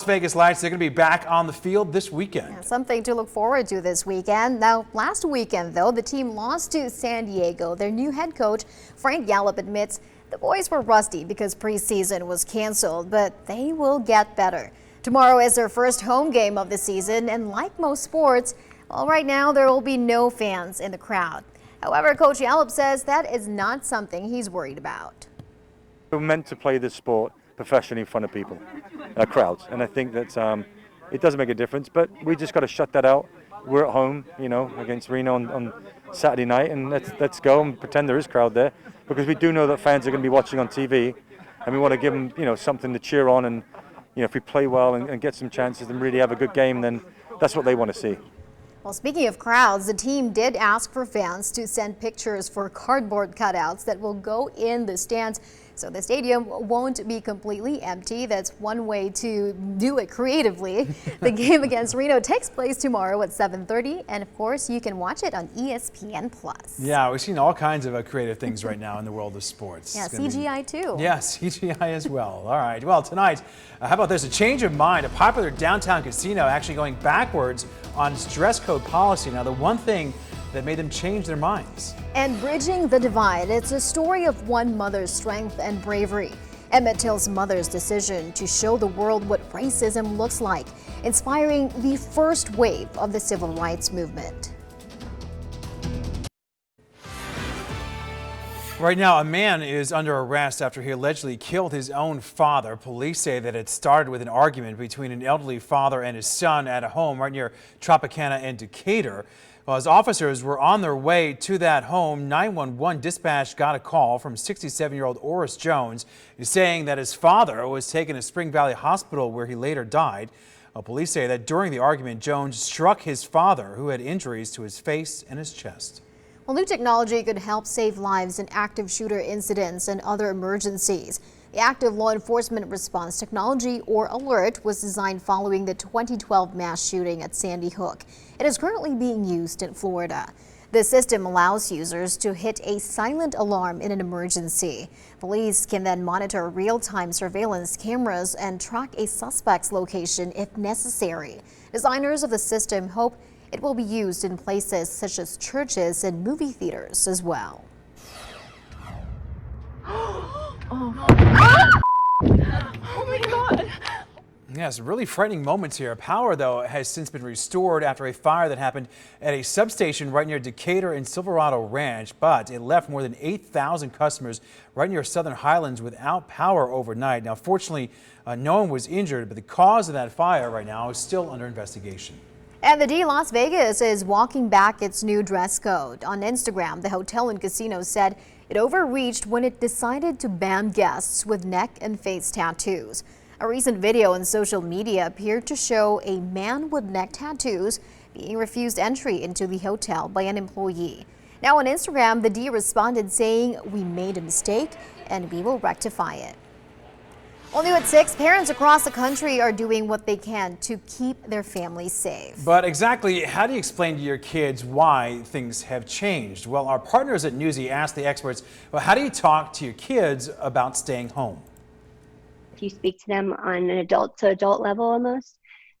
Vegas Lights, they're going to be back on the field this weekend. Yeah, something to look forward to this weekend. Now, last weekend, though, the team lost to San Diego. Their new head coach, Frank Gallup, admits the boys were rusty because preseason was canceled, but they will get better. Tomorrow is their first home game of the season, and like most sports, well, right now there will be no fans in the crowd. However, Coach Gallup says that is not something he's worried about. We're meant to play this sport professionally in front of people, crowds, and I think that it does make a difference, but we just got to shut that out. We're at home, against Reno on Saturday night, and let's go and pretend there is a crowd there, because we do know that fans are going to be watching on TV, and we want to give them, something to cheer on, and if we play well and get some chances and really have a good game, then that's what they want to see. Well, speaking of crowds, the team did ask for fans to send pictures for cardboard cutouts that will go in the stands, so the stadium won't be completely empty. That's one way to do it creatively. The game against Reno takes place tomorrow at 7:30, and of course you can watch it on ESPN+. Yeah, we've seen all kinds of creative things right now in the world of sports. Yeah, CGI too. Yeah, CGI as well. All right, well, tonight, how about this? A change of mind. A popular downtown casino actually going backwards on its dress code policy. Now, the one thing that made them change their minds. And bridging the divide, it's a story of one mother's strength and bravery. Emmett Till's mother's decision to show the world what racism looks like, inspiring the first wave of the civil rights movement. Right now, a man is under arrest after he allegedly killed his own father. Police say that it started with an argument between an elderly father and his son at a home right near Tropicana and Decatur. Well, as officers were on their way to that home, 911 dispatch got a call from 67-year-old Oris Jones saying that his father was taken to Spring Valley Hospital, where he later died. Well, police say that during the argument, Jones struck his father, who had injuries to his face and his chest. Well, new technology could help save lives in active shooter incidents and other emergencies. The Active Law Enforcement Response Technology, or ALERT, was designed following the 2012 mass shooting at Sandy Hook. It is currently being used in Florida. The system allows users to hit a silent alarm in an emergency. Police can then monitor real-time surveillance cameras and track a suspect's location if necessary. Designers of the system hope it will be used in places such as churches and movie theaters as well. Oh my God. Yes, really frightening moments here. Power, though, has since been restored after a fire that happened at a substation right near Decatur and Silverado Ranch, but it left more than 8,000 customers right near Southern Highlands without power overnight. Now, fortunately, no one was injured, but the cause of that fire right now is still under investigation. And the D Las Vegas is walking back its new dress code. On Instagram, the hotel and casino said it overreached when it decided to ban guests with neck and face tattoos. A recent video on social media appeared to show a man with neck tattoos being refused entry into the hotel by an employee. Now on Instagram, the D responded saying, "We made a mistake and we will rectify it." Well, new at 6, parents across the country are doing what they can to keep their families safe. But exactly how do you explain to your kids why things have changed? Well, our partners at Newsy asked the experts, well, how do you talk to your kids about staying home? If you speak to them on an adult to adult level almost,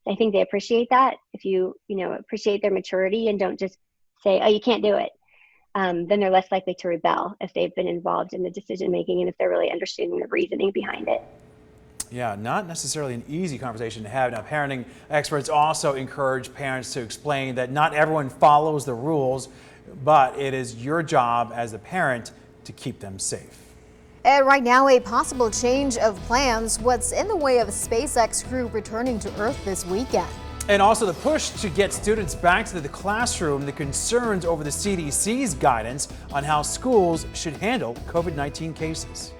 I think they appreciate that. If you appreciate their maturity and don't just say, oh, you can't do it, then they're less likely to rebel if they've been involved in the decision making and if they're really understanding the reasoning behind it. Yeah, not necessarily an easy conversation to have. Now, parenting experts also encourage parents to explain that not everyone follows the rules, but it is your job as a parent to keep them safe. And right now, a possible change of plans. What's in the way of SpaceX crew returning to Earth this weekend? And also the push to get students back to the classroom, the concerns over the CDC's guidance on how schools should handle COVID-19 cases.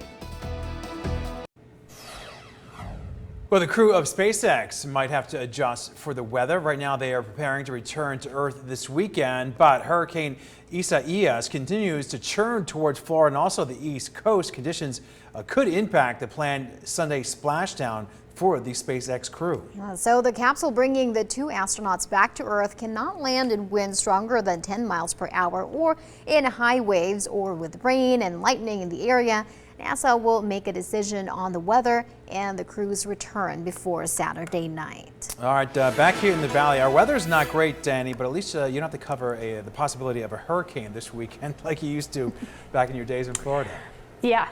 Well, the crew of SpaceX might have to adjust for the weather. Right now, they are preparing to return to Earth this weekend, but Hurricane Isaias continues to churn towards Florida and also the East Coast. Conditions could impact the planned Sunday splashdown for the SpaceX crew. So the capsule bringing the 2 astronauts back to Earth cannot land in winds stronger than 10 miles per hour or in high waves or with rain and lightning in the area. NASA will make a decision on the weather and the crew's return before Saturday night. All right, back here in the valley, our weather's not great, Danny, but at least you don't have to cover the possibility of a hurricane this weekend like you used to back in your days in Florida. Yeah.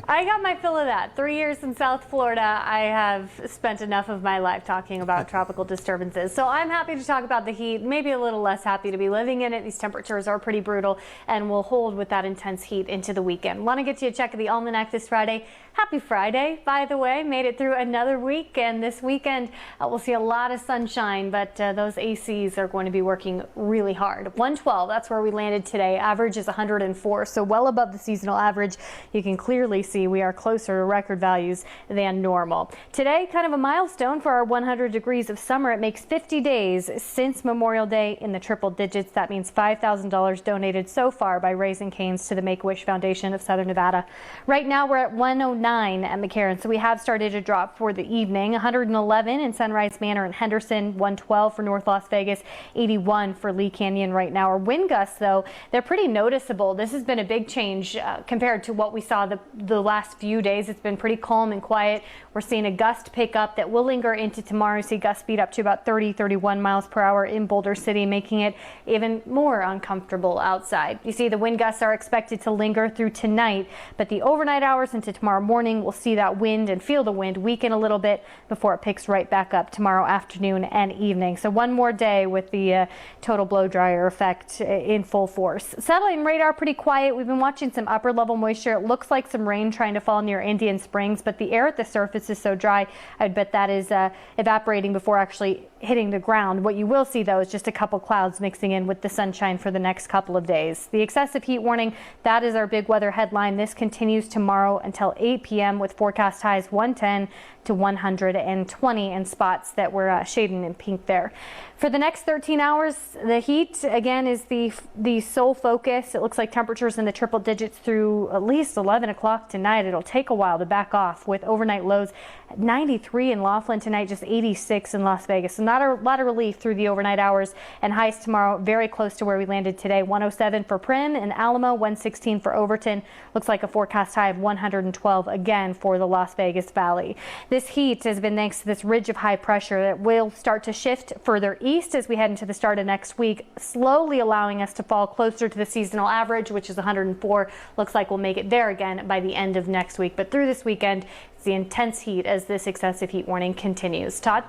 I got my fill of that. 3 years in South Florida, I have spent enough of my life talking about tropical disturbances. So I'm happy to talk about the heat, maybe a little less happy to be living in it. These temperatures are pretty brutal and will hold with that intense heat into the weekend. Want to get you a check of the almanac this Friday. Happy Friday, by the way. Made it through another week, and this weekend we'll see a lot of sunshine, but those ACs are going to be working really hard. 112, that's where we landed today. Average is 104, so well above the seasonal average. You can clearly see we are closer to record values than normal. Today, kind of a milestone for our 100 degrees of summer. It makes 50 days since Memorial Day in the triple digits. That means $5,000 donated so far by Raising Cane's to the Make-A-Wish Foundation of Southern Nevada. Right now, we're at 109 at McCarran, so we have started to drop for the evening. 111 in Sunrise Manor and Henderson, 112 for North Las Vegas, 81 for Lee Canyon right now. Our wind gusts, though, they're pretty noticeable. This has been a big change compared to what we saw the last few days. It's been pretty calm and quiet. We're seeing a gust pick up that will linger into tomorrow. See gusts speed up to about 30, 31 miles per hour in Boulder City, making it even more uncomfortable outside. You see the wind gusts are expected to linger through tonight, but the overnight hours into tomorrow morning, we'll see that wind and feel the wind weaken a little bit before it picks right back up tomorrow afternoon and evening. So one more day with the total blow dryer effect in full force. Satellite and radar pretty quiet. We've been watching some upper level moisture. It looks like some rain trying to fall near Indian Springs, but the air at the surface is so dry, I'd bet that is evaporating before actually hitting the ground. What you will see, though, is just a couple clouds mixing in with the sunshine for the next couple of days. The excessive heat warning, that is our big weather headline. This continues tomorrow until 8 p.m. with forecast highs 110 to 120 in spots that were shading in pink there. For the next 13 hours, the heat, again, is the sole focus. It looks like temperatures in the triple digits through at least 11 o'clock tonight. It'll take a while to back off with overnight lows at 93 in Laughlin tonight, just 86 in Las Vegas. So not a lot of relief through the overnight hours, and highs tomorrow very close to where we landed today. 107 for Prim and Alamo, 116 for Overton. Looks like a forecast high of 112 again for the Las Vegas Valley. This heat has been thanks to this ridge of high pressure that will start to shift further east as we head into the start of next week, slowly allowing us to fall closer to the seasonal average, which is 104. Looks like we'll make it there again by the end of next week. But through this weekend, it's the intense heat as this excessive heat warning continues. Todd?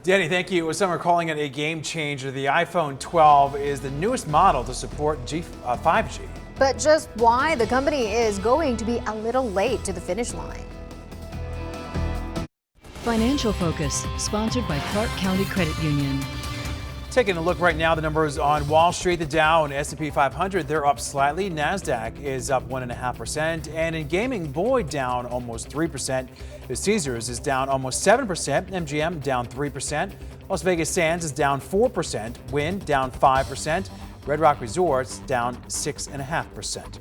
Danny, thank you. Some are calling it a game changer. The iPhone 12 is the newest model to support 5G. But just why the company is going to be a little late to the finish line. Financial Focus, sponsored by Clark County Credit Union. Taking a look right now, the numbers on Wall Street, the Dow and S&P 500, they're up slightly. NASDAQ is up 1.5%. And in gaming, Boyd down almost 3%. The Caesars is down almost 7%. MGM down 3%. Las Vegas Sands is down 4%. Wynn down 5%. Red Rock Resorts down 6.5%.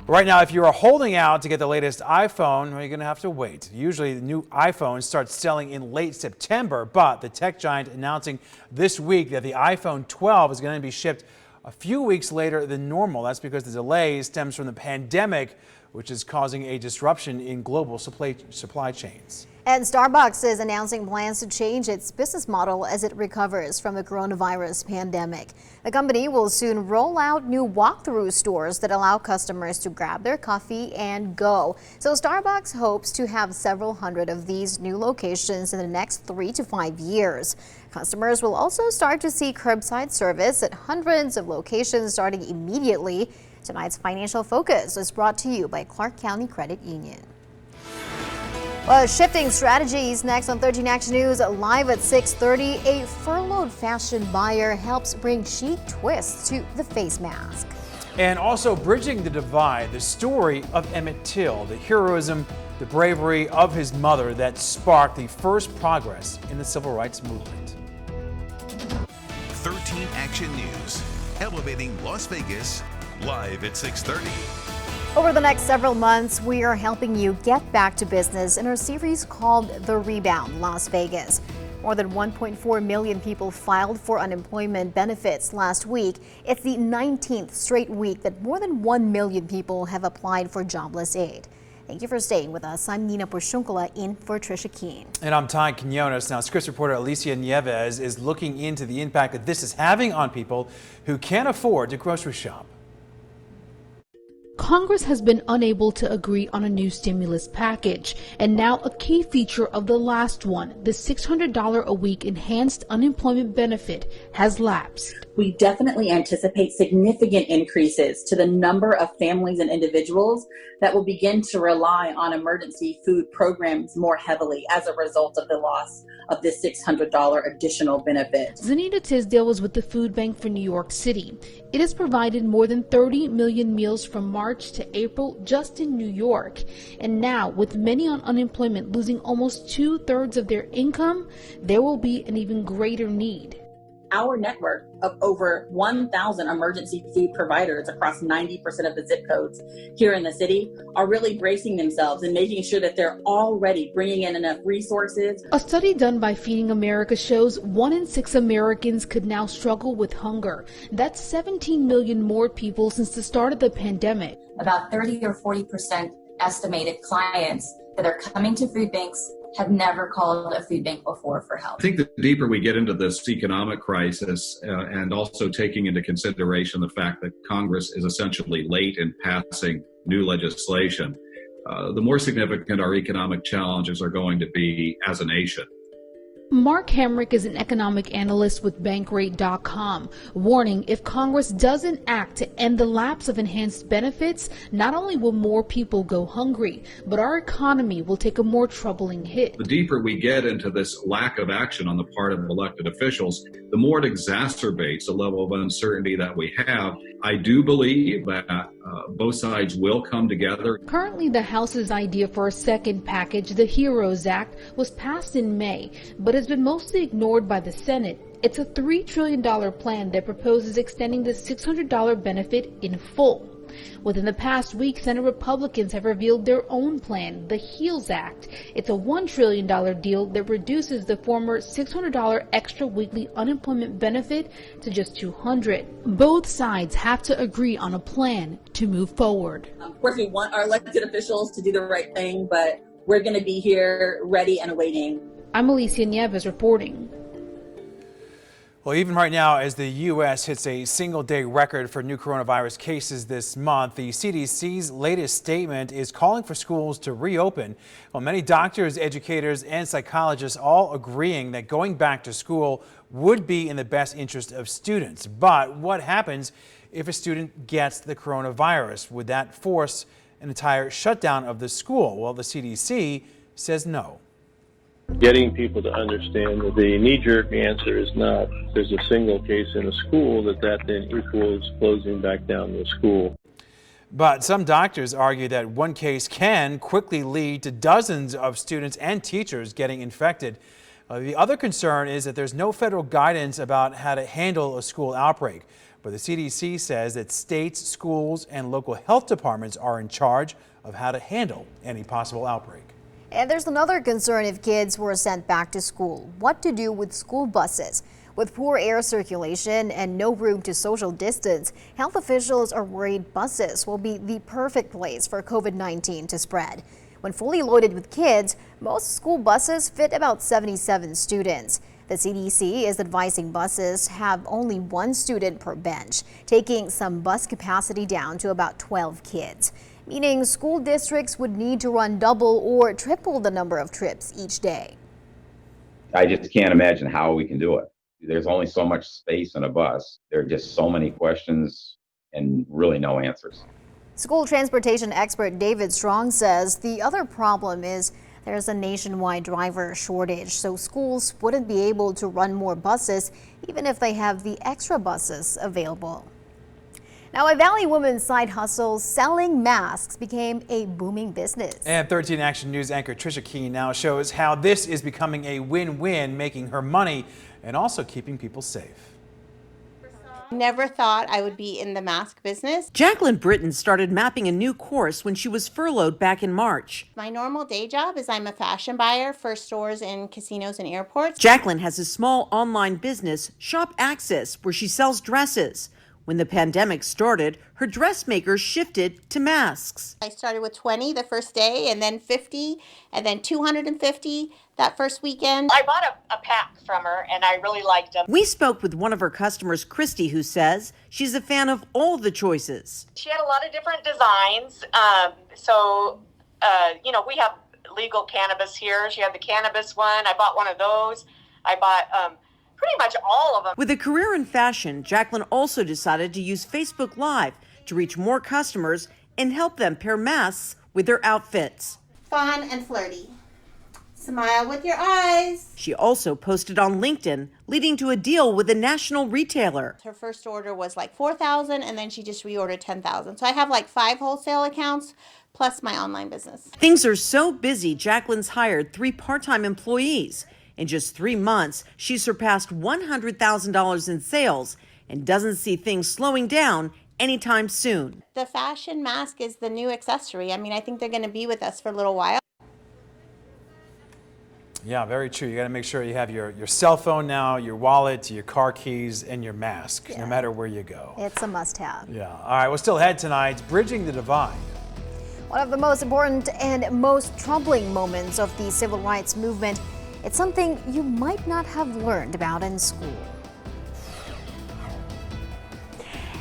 Right now, if you are holding out to get the latest iPhone, well, you're going to have to wait. Usually, the new iPhone starts selling in late September, but the tech giant announcing this week that the iPhone 12 is going to be shipped a few weeks later than normal. That's because the delay stems from the pandemic, which is causing a disruption in global supply chains. And Starbucks is announcing plans to change its business model as it recovers from the coronavirus pandemic. The company will soon roll out new walk-through stores that allow customers to grab their coffee and go. So Starbucks hopes to have several hundred of these new locations in the next 3 to 5 years. Customers will also start to see curbside service at hundreds of locations starting immediately. Tonight's Financial Focus is brought to you by Clark County Credit Union. Well, shifting strategies next on 13 Action News, live at 6:30. A furloughed fashion buyer helps bring chic twists to the face mask. And also bridging the divide, the story of Emmett Till, the heroism, the bravery of his mother that sparked the first progress in the civil rights movement. 13 Action News, elevating Las Vegas, live at 6:30. Over the next several months, we are helping you get back to business in our series called The Rebound Las Vegas. More than 1.4 million people filed for unemployment benefits last week. It's the 19th straight week that more than 1 million people have applied for jobless aid. Thank you for staying with us. I'm Nina Porciuncola in for Trisha Keene. And I'm Ty Quinones. Now, Scripps reporter Alicia Nieves is looking into the impact that this is having on people who can't afford to grocery shop. Congress has been unable to agree on a new stimulus package, and now a key feature of the last one, the $600 a week enhanced unemployment benefit, has lapsed. We definitely anticipate significant increases to the number of families and individuals that will begin to rely on emergency food programs more heavily as a result of the loss of this $600 additional benefit. Zanita Tisdale was with the Food Bank for New York City. It has provided more than 30 million meals from March to April just in New York. And now, with many on unemployment losing almost 2/3 of their income, there will be an even greater need. Our network of over 1,000 emergency food providers across 90% of the zip codes here in the city are really bracing themselves and making sure that they're already bringing in enough resources. A study done by Feeding America shows 1 in 6 Americans could now struggle with hunger. That's 17 million more people since the start of the pandemic. About 30 or 40% estimated clients that are coming to food banks have never called a food bank before for help. I think the deeper we get into this economic crisis and also taking into consideration the fact that Congress is essentially late in passing new legislation, the more significant our economic challenges are going to be as a nation. Mark Hamrick is an economic analyst with Bankrate.com, warning if Congress doesn't act to end the lapse of enhanced benefits, not only will more people go hungry, but our economy will take a more troubling hit. The deeper we get into this lack of action on the part of elected officials, the more it exacerbates the level of uncertainty that we have. I do believe that both sides will come together. Currently, the House's idea for a second package, the HEROES Act, was passed in May, but has been mostly ignored by the Senate. It's a $3 trillion plan that proposes extending the $600 benefit in full. Within the past week, Senate Republicans have revealed their own plan, the HEALS Act. It's a $1 trillion deal that reduces the former $600 extra weekly unemployment benefit to just $200. Both sides have to agree on a plan to move forward. Of course, we want our elected officials to do the right thing, but we're going to be here ready and waiting. I'm Alicia Nieves reporting. Well, even right now, as the U.S. hits a single-day record for new coronavirus cases this month, the CDC's latest statement is calling for schools to reopen. Well, many doctors, educators, and psychologists all agreeing that going back to school would be in the best interest of students. But what happens if a student gets the coronavirus? Would that force an entire shutdown of the school? Well, the CDC says no. Getting people to understand that the knee-jerk answer is not there's a single case in a school, that then equals closing back down the school. But some doctors argue that one case can quickly lead to dozens of students and teachers getting infected. The other concern is that there's no federal guidance about how to handle a school outbreak. But the CDC says that states, schools, and local health departments are in charge of how to handle any possible outbreak. And there's another concern if kids were sent back to school. What to do with school buses? With poor air circulation and no room to social distance, health officials are worried buses will be the perfect place for COVID-19 to spread. When fully loaded with kids, most school buses fit about 77 students. The CDC is advising buses have only 1 student per bench, taking some bus capacity down to about 12 kids. Meaning school districts would need to run double or triple the number of trips each day. I just can't imagine how we can do it. There's only so much space in a bus. There are just so many questions and really no answers. School transportation expert David Strong says the other problem is there's a nationwide driver shortage, so schools wouldn't be able to run more buses even if they have the extra buses available. Now, a Valley woman's side hustle selling masks became a booming business. And 13 Action News anchor Trisha Keene now shows how this is becoming a win-win, making her money and also keeping people safe. Never thought I would be in the mask business. Jacqueline Britton started mapping a new course when she was furloughed back in March. My normal day job is I'm a fashion buyer for stores in casinos and airports. Jacqueline has a small online business, Shop Access, where she sells dresses. When the pandemic started, her dressmakers shifted to masks. I started with 20 the first day, and then 50, and then 250 that first weekend. I bought a pack from her, and I really liked them. We spoke with one of her customers, Christy, who says she's a fan of all the choices. She had a lot of different designs. We have legal cannabis here. She had the cannabis one. I bought one of those. I bought pretty much all of them. With a career in fashion, Jacqueline also decided to use Facebook Live to reach more customers and help them pair masks with their outfits. Fun and flirty. Smile with your eyes. She also posted on LinkedIn, leading to a deal with a national retailer. Her first order was like 4,000, and then she just reordered 10,000. So I have like 5 wholesale accounts plus my online business. Things are so busy, Jacqueline's hired 3 part-time employees. In just 3 months, she surpassed $100,000 in sales and doesn't see things slowing down anytime soon. The fashion mask is the new accessory. I mean, I think they're going to be with us for a little while. Yeah, very true. You got to make sure you have your cell phone now, your wallet, your car keys, and your mask, no matter where you go. It's a must-have. Yeah. All right, we'll still ahead tonight, Bridging the Divide. One of the most important and most troubling moments of the civil rights movement. It's something you might not have learned about in school.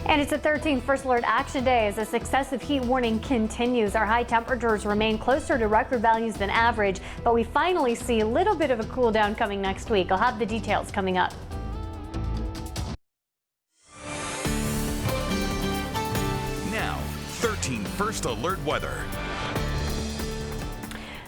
And it's the 13th First Alert Action Day as this excessive heat warning continues. Our high temperatures remain closer to record values than average, but we finally see a little bit of a cool down coming next week. I'll have the details coming up. Now, 13 First Alert weather.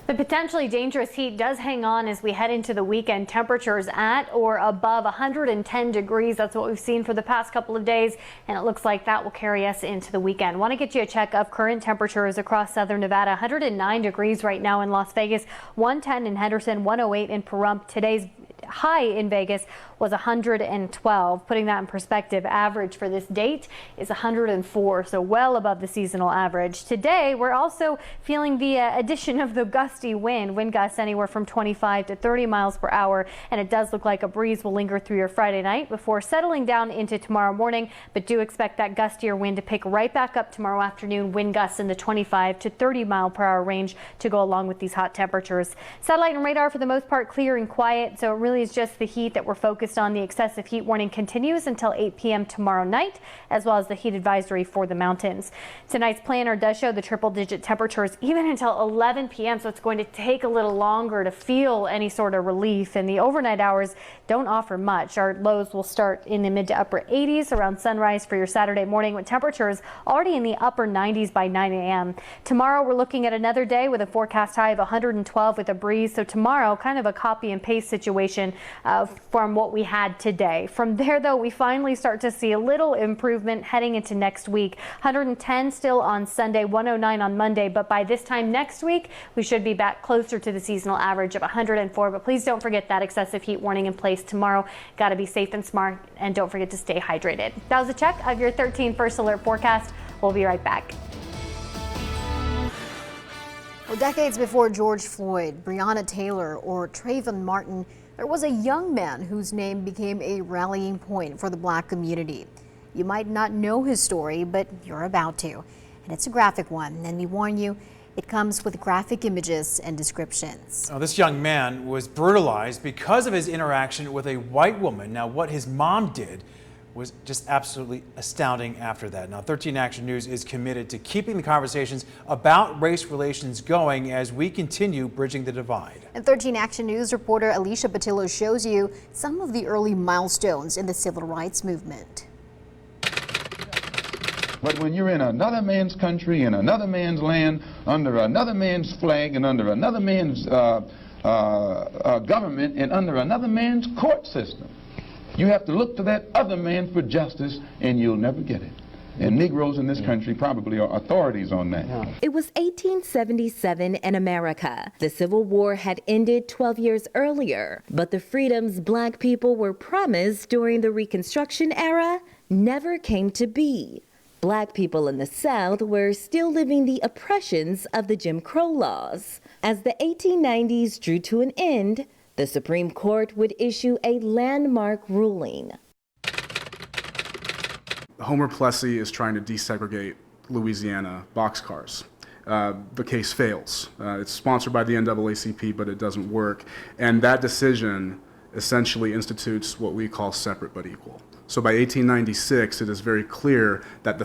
The potentially dangerous heat does hang on as we head into the weekend. Temperatures at or above 110 degrees. That's what we've seen for the past couple of days, and it looks like that will carry us into the weekend. Want to get you a check of current temperatures across southern Nevada. 109 degrees right now in Las Vegas, 110 in Henderson, 108 in Pahrump. Today's high in Vegas was 112. Putting that in perspective, average for this date is 104, so well above the seasonal average. Today, we're also feeling the addition of the gusty wind gusts anywhere from 25 to 30 miles per hour, and it does look like a breeze will linger through your Friday night before settling down into tomorrow morning, but do expect that gustier wind to pick right back up tomorrow afternoon. Wind gusts in the 25 to 30 mile per hour range to go along with these hot temperatures. Satellite and radar for the most part clear and quiet, so it really is just the heat that we're focused on. The excessive heat warning continues until 8 p.m. tomorrow night, as well as the heat advisory for the mountains. Tonight's planner does show the triple-digit temperatures even until 11 p.m., so it's going to take a little longer to feel any sort of relief, and the overnight hours don't offer much. Our lows will start in the mid to upper 80s around sunrise for your Saturday morning, with temperatures already in the upper 90s by 9 a.m. Tomorrow, we're looking at another day with a forecast high of 112 with a breeze, so tomorrow kind of a copy and paste situation from what we had today. From there, though, we finally start to see a little improvement heading into next week. 110 still on Sunday, 109 on Monday, but by this time next week, we should be back closer to the seasonal average of 104. But please don't forget that excessive heat warning in place tomorrow. Got to be safe and smart, and don't forget to stay hydrated. That was a check of your 13 First Alert forecast. We'll be right back. Well, decades before George Floyd, Breonna Taylor, or Trayvon Martin, there was a young man whose name became a rallying point for the Black community. You might not know his story, but you're about to. And it's a graphic one, and we warn you, it comes with graphic images and descriptions. Now, this young man was brutalized because of his interaction with a white woman. Now, what his mom did was just absolutely astounding after that. Now, 13 Action News is committed to keeping the conversations about race relations going as we continue bridging the divide. And 13 Action News reporter Alicia Patillo shows you some of the early milestones in the civil rights movement. But when you're in another man's country, in another man's land, under another man's flag, and under another man's government, and under another man's court system, you have to look to that other man for justice, and you'll never get it. And Negroes in this country probably are authorities on that. It was 1877 in America. The Civil War had ended 12 years earlier, but the freedoms Black people were promised during the Reconstruction era never came to be. Black people in the South were still living the oppressions of the Jim Crow laws. As the 1890s drew to an end, the Supreme Court would issue a landmark ruling. Homer Plessy is trying to desegregate Louisiana boxcars. The case fails. It's sponsored by the NAACP, but it doesn't work. And that decision essentially institutes what we call separate but equal. So by 1896, it is very clear that the